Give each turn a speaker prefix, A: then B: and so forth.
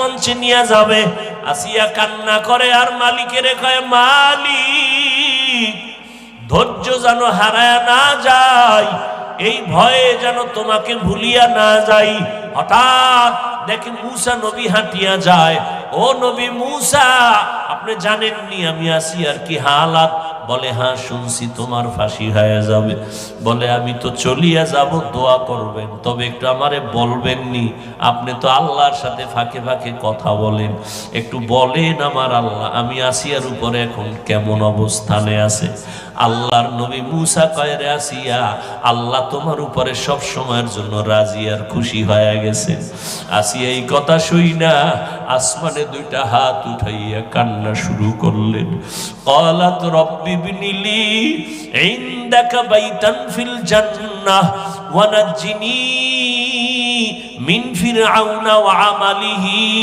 A: মঞ্চে নিয়ে যাবে। আসিয়া কান্না করে আর মালিকের কয়, মালিক ধৈর্য যেন হারায় না যায়, এই ভয়ে যেন তোমাকে ভুলিয়া না যাই। হঠাৎ দেখেন মূসা নবী হাঁটিয়া যায়। ও নবী মূসা, আপনি জানেননি আমি আসিয়ার কি হালাত? বলে হ্যাঁ শুনছি তোমার ফাঁসি হয়ে যাবে। বলে আমি তো চলিয়া যাব, দোয়া করবেন, তবে একটু আমারে বলবেননি, আপনি তো আল্লাহর সাথে ফাঁকে ফাঁকে কথা বলেন, একটু বলেন আমার আল্লাহ আমি আসিয়ার উপরে এখন কেমন অবস্থানে আছে। আল্লাহর নবী মূসা কয়, রে আসিয়া, আল্লাহ তোমার উপরে সব সময়ের জন্য রাজি আর খুশি হয়ে গেছে। আসিয়া এই কথা শুই না আসমানে দুইটা হাত উঠাইয়া কান্না শুরু করলেন। ক্বালাত রব্বি বিনিলি ইনদাকা বাইতান ফিল জান্নাহ ওয়া নাজ্জিনি মিন ফিরআউনা ওয়া আমালিহি।